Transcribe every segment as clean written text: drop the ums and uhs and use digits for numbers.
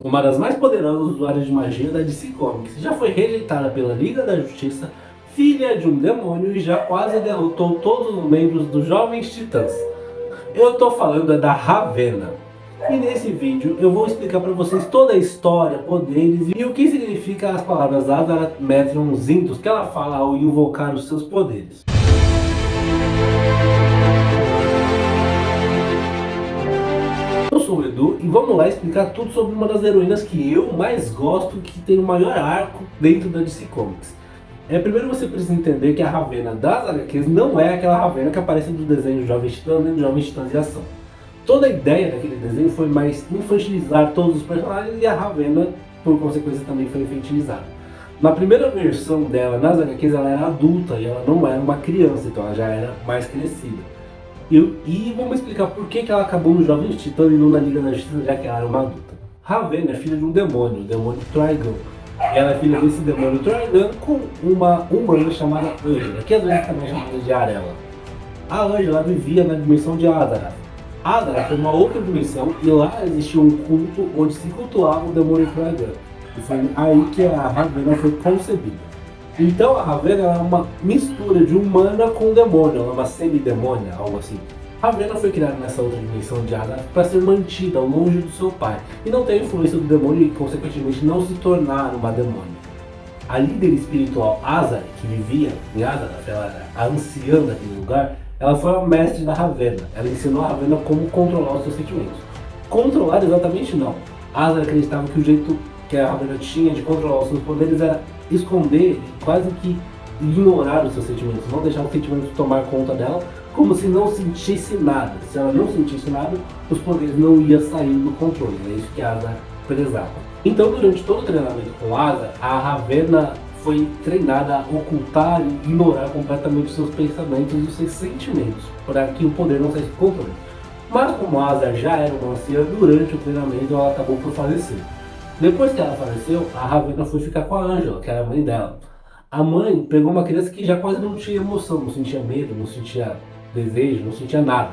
uma das mais poderosas usuárias de magia da DC Comics, já foi rejeitada pela Liga da Justiça, filha de um demônio e já quase derrotou todos os membros dos Jovens Titãs. Eu tô falando da Ravenna. E nesse vídeo eu vou explicar para vocês toda a história, poderes e o que significa as palavras Azara Metron Zintos que ela fala ao invocar os seus poderes. Eu sou o Edu e vamos lá explicar tudo sobre uma das heroínas que eu mais gosto, que tem o maior arco dentro da DC Comics. Primeiro você precisa entender que a Ravenna das HQs não é aquela Ravenna que aparece no desenho Jovens Titãs nem no Jovens Titãs de Ação. Toda a ideia daquele desenho foi mais infantilizar todos os personagens e a Ravenna, por consequência, também foi infantilizada. Na primeira versão dela nas HQs ela era adulta e ela não era uma criança, então ela já era mais crescida. E vamos explicar por que ela acabou no Jovens Titãs e não na Liga da Justiça, já que ela era uma adulta. Ravenna é filha de um demônio, o demônio Trigon. Ela é filha desse demônio Trigon com uma humana chamada Angela, que às vezes também é chamada de Arella. A Angela vivia na dimensão de Azarath. Azarath foi uma outra dimensão e lá existia um culto onde se cultuava o demônio Trigon. E foi aí que a Ravenna foi concebida. Então a Ravenna é uma mistura de humana com demônio, ela é uma semidemônia, algo assim. Ravenna foi criada nessa outra dimensão de Azarath para ser mantida longe do seu pai e não ter a influência do demônio e, consequentemente, não se tornar uma demônia. A líder espiritual Azar, que vivia em Azarath, ela era a anciã daquele lugar, ela foi a mestre da Ravenna. Ela ensinou a Ravenna como controlar os seus sentimentos. Controlar exatamente não. Azar acreditava que o jeito que a Ravenna tinha de controlar os seus poderes era esconder e quase que ignorar os seus sentimentos, não deixar os sentimentos tomar conta dela, como se não sentisse nada. Se ela não sentisse nada, os poderes não iam sair do controle. É isso que a Azar prezava. Então, durante todo o treinamento com Azar, a Ravenna foi treinada a ocultar e ignorar completamente os seus pensamentos e os seus sentimentos, para que o poder não saísse do controle. Mas como Azar já era uma anciã, durante o treinamento ela acabou por falecer. Depois que ela faleceu, a Ravenna foi ficar com a Angela, que era a mãe dela. A mãe pegou uma criança que já quase não tinha emoção, não sentia medo, não sentia desejo, não sentia nada.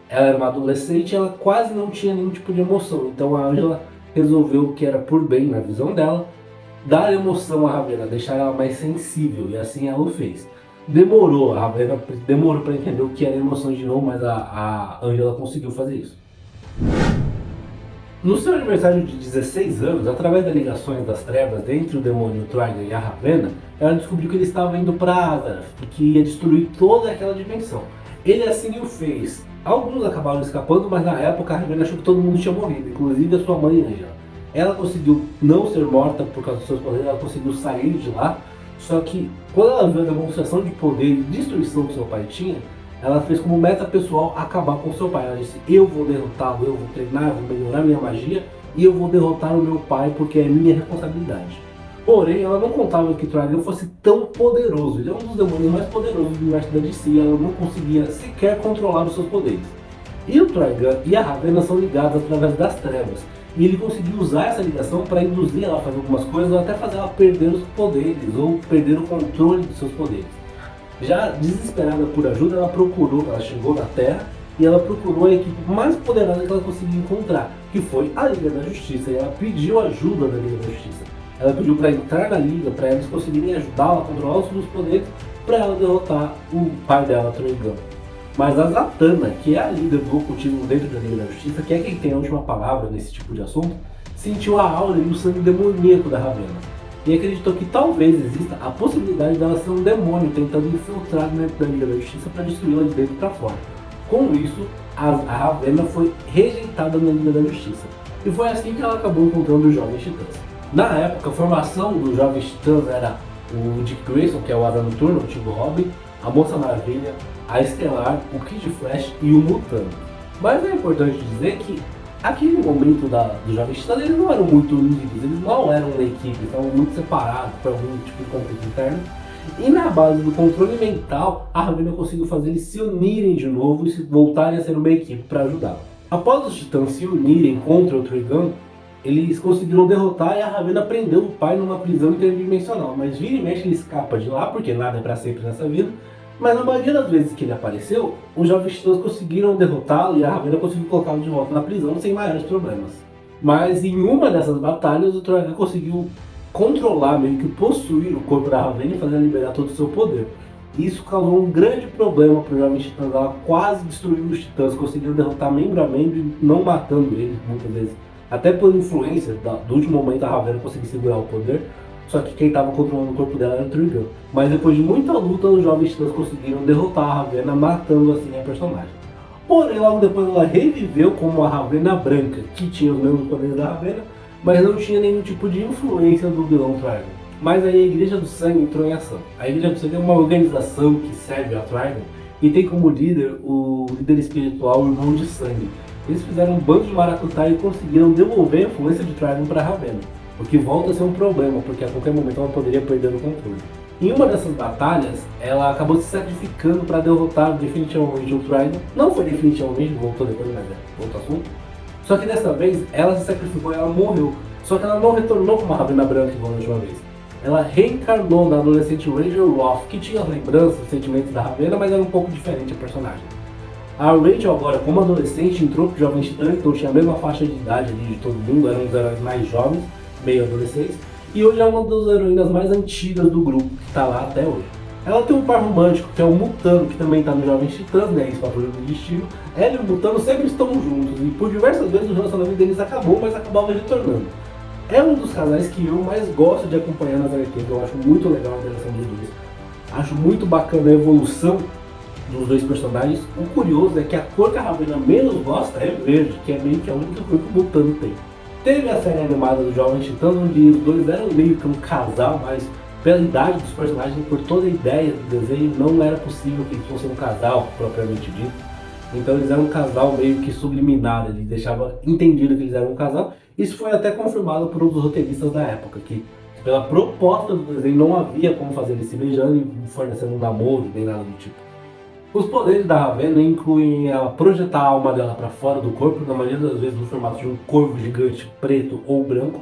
Ela era uma adolescente e ela quase não tinha nenhum tipo de emoção. Então a Angela resolveu que era por bem, na visão dela, dar emoção à Ravenna, deixar ela mais sensível, e assim ela o fez. A Ravenna demorou para entender o que era emoção de novo, mas a Angela conseguiu fazer isso. No seu aniversário de 16 anos, através das ligações das trevas entre o demônio Trigon e a Ravenna, ela descobriu que ele estava indo para Azarath e que ia destruir toda aquela dimensão. Ele assim o fez. Alguns acabaram escapando, mas na época a Ravenna achou que todo mundo tinha morrido, inclusive a sua mãe Angela. Ela conseguiu não ser morta por causa dos seus poderes, ela conseguiu sair de lá, só que quando ela viu a demonstração de poder e destruição que seu pai tinha, ela fez como meta pessoal acabar com seu pai. Ela disse: eu vou derrotá-lo, eu vou treinar, eu vou melhorar minha magia e eu vou derrotar o meu pai porque é minha responsabilidade. Porém, ela não contava que Trigon fosse tão poderoso. Ele é um dos demônios mais poderosos do universo da DC e ela não conseguia sequer controlar os seus poderes. E o Trigon e a Ravenna são ligados através das trevas. E ele conseguiu usar essa ligação para induzir ela a fazer algumas coisas ou até fazer ela perder os poderes ou perder o controle dos seus poderes. Já desesperada por ajuda, ela chegou na Terra e ela procurou a equipe mais poderosa que ela conseguiu encontrar, que foi a Liga da Justiça, e ela pediu ajuda da Liga da Justiça. Ela pediu para entrar na Liga, para eles conseguirem ajudá-la a controlar os seus poderes, para ela derrotar o pai dela, Trigon. Mas a Zatanna, que é a líder do ocultismo dentro da Liga da Justiça, que é quem tem a última palavra nesse tipo de assunto, sentiu a aura e o sangue demoníaco da Ravenna e acreditou que talvez exista a possibilidade dela ser um demônio tentando infiltrar dentro da Liga da Justiça para destruí-la de dentro para fora. Com isso, a Ravenna foi rejeitada na Liga da Justiça. E foi assim que ela acabou encontrando os Jovens Titãs. Na época, a formação dos Jovens Titãs era o Dick Grayson, que é o Asa Noturna, o antigo Robin, a Moça Maravilha, a Estelar, o Kid Flash e o Mutano. Mas é importante dizer que aquele momento dos Jovens Titãs, eles não eram muito unidos, eles não eram uma equipe, estavam muito separados por algum tipo de conflito interno. E na base do controle mental, a Ravenna conseguiu fazer eles se unirem de novo e voltarem a ser uma equipe para ajudá-la. Após os Titãs se unirem contra o Trigon, eles conseguiram derrotar e a Ravenna prendeu o pai numa prisão interdimensional. Mas vira e mexe ele escapa de lá, porque nada é para sempre nessa vida. Mas na maioria das vezes que ele apareceu, os Jovens Titãs conseguiram derrotá-lo e a Ravenna conseguiu colocá-lo de volta na prisão sem maiores problemas. Mas em uma dessas batalhas, o Troian conseguiu controlar, meio que possuir o corpo da Ravenna e fazer liberar todo o seu poder. Isso causou um grande problema para os Jovens Titãs. Ela quase destruiu os Titãs, conseguiu derrotar membro a membro, não matando eles muitas vezes. Até por influência do último momento, a Ravenna conseguiu segurar o poder. Só que quem estava controlando o corpo dela era o Trigon. Mas depois de muita luta, os Jovens Titãs conseguiram derrotar a Ravenna, matando assim a personagem. Porém, logo depois ela reviveu como a Ravenna Branca, que tinha os mesmos poderes da Ravenna, mas não tinha nenhum tipo de influência do vilão Trigon. Mas aí a Igreja do Sangue entrou em ação. A Igreja do Sangue é uma organização que serve a Trigon e tem como líder o líder espiritual, o Irmão de Sangue. Eles fizeram um bando de maracutaia e conseguiram devolver a influência de Trigon para Ravenna, o que volta a ser um problema, porque a qualquer momento ela poderia perder o controle. Em uma dessas batalhas, ela acabou se sacrificando para derrotar definitivamente o Trigon. Não foi definitivamente, voltou depois, mas é outro assunto. Só que dessa vez, ela se sacrificou e ela morreu. Só que ela não retornou como uma Ravenna Branca igual na última vez. Ela reencarnou na adolescente Rachel Roth, que tinha as lembranças, os sentimentos da Ravenna, mas era um pouco diferente a personagem. A Rachel agora, como adolescente, entrou pro Jovem Titã, então tinha a mesma faixa de idade ali de todo mundo, eram os heróis mais jovens, meio adolescentes. E hoje é uma das heroínas mais antigas do grupo, que está lá até hoje. Ela tem um par romântico, que é o Mutano, que também está no Jovens Titãs, né, ex-patrulha do destino. Ela e o Mutano sempre estão juntos, e por diversas vezes o relacionamento deles acabou, mas acabava retornando. É um dos casais que eu mais gosto de acompanhar nas HQs, eu acho muito legal a relação dos dois. Acho muito bacana a evolução dos dois personagens. O curioso é que a cor que a Ravenna menos gosta é verde, que é meio que a única cor que o Mutano tem. Teve a série animada do Jovens Titãs, onde os dois eram meio que um casal, mas pela idade dos personagens e por toda a ideia do desenho, não era possível que eles fossem um casal, propriamente dito. Então eles eram um casal meio que subliminar, ele deixava entendido que eles eram um casal. Isso foi até confirmado por um dos roteiristas da época, que pela proposta do desenho não havia como fazer eles se beijando e fornecendo um namoro, nem nada do tipo. Os poderes da Ravenna incluem ela projetar a alma dela para fora do corpo, na maioria das vezes no formato de um corvo gigante preto ou branco.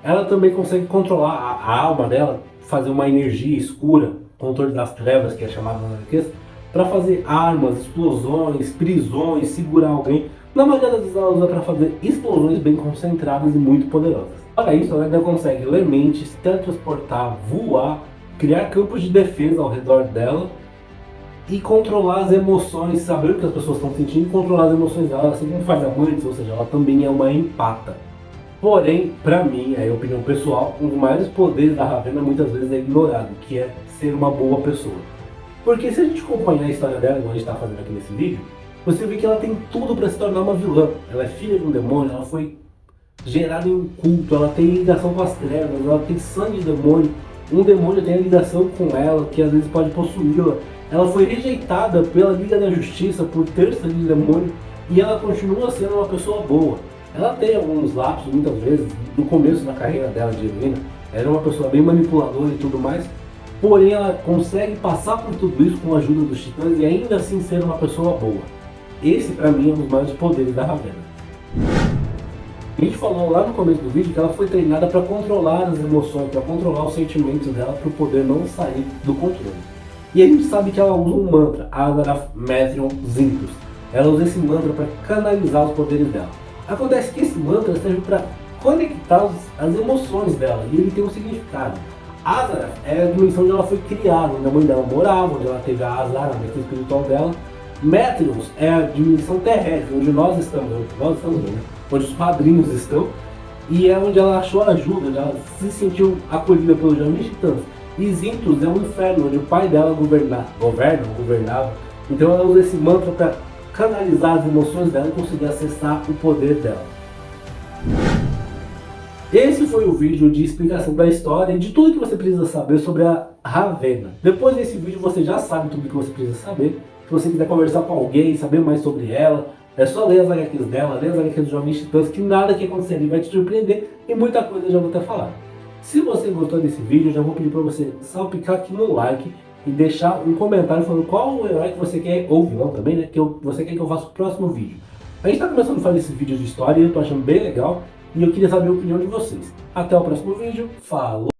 Ela também consegue controlar a alma dela, fazer uma energia escura, controle das trevas, que é chamado na HQs, para fazer armas, explosões, prisões, segurar alguém. Na maioria das vezes ela usa para fazer explosões bem concentradas e muito poderosas. Para isso, ela ainda consegue ler mentes, teletransportar, voar, criar campos de defesa ao redor dela e controlar as emoções, saber o que as pessoas estão sentindo e controlar as emoções dela, assim como faz a Mantis, ou seja, ela também é uma empata. Porém, pra mim, é a opinião pessoal, um dos maiores poderes da Ravenna muitas vezes é ignorado, que é ser uma boa pessoa. Porque se a gente acompanhar a história dela, como a gente está fazendo aqui nesse vídeo, você vê que ela tem tudo para se tornar uma vilã. Ela é filha de um demônio, ela foi gerada em um culto, ela tem ligação com as trevas, ela tem sangue de demônio. Um demônio tem a ligação com ela, que às vezes pode possuí-la. Ela foi rejeitada pela Liga da Justiça por ter sangue de demônio e ela continua sendo uma pessoa boa. Ela tem alguns lapsos, muitas vezes, no começo da carreira dela de heroína, era uma pessoa bem manipuladora e tudo mais, porém ela consegue passar por tudo isso com a ajuda dos titãs e ainda assim ser uma pessoa boa. Esse pra mim é um dos maiores poderes da Ravenna. A gente falou lá no começo do vídeo que ela foi treinada para controlar as emoções, para controlar os sentimentos dela, para o poder não sair do controle. E a gente sabe que ela usa um mantra, Azarath Metron Zinthos. Ela usa esse mantra para canalizar os poderes dela. Acontece que esse mantra serve para conectar as emoções dela, e ele tem um significado. Azarath é a dimensão onde ela foi criada, onde a mãe dela morava, onde ela teve a Azar, a mente espiritual dela. Metrons é a dimensão terrestre, onde nós estamos, né? Onde os padrinhos estão, e é onde ela achou ajuda, onde ela se sentiu acolhida pelos Jovens Titãs. E Zinthos é um inferno, onde o pai dela governava. Então ela usa esse mantra para canalizar as emoções dela e conseguir acessar o poder dela. Esse foi o vídeo de explicação da história e de tudo que você precisa saber sobre a Ravenna. Depois desse vídeo você já sabe tudo que você precisa saber. Se você quiser conversar com alguém, saber mais sobre ela, é só ler as HQs dela, ler as HQs dos Jovens Titãs, que nada que acontecer ali vai te surpreender e muita coisa eu já vou ter falado. Se você gostou desse vídeo, eu já vou pedir para você salpicar aqui no like e deixar um comentário falando qual o herói que você quer, ou vilão também, né, que você quer que eu faça o próximo vídeo. A gente está começando a fazer esses vídeos de história e eu tô achando bem legal e eu queria saber a opinião de vocês. Até o próximo vídeo, falou!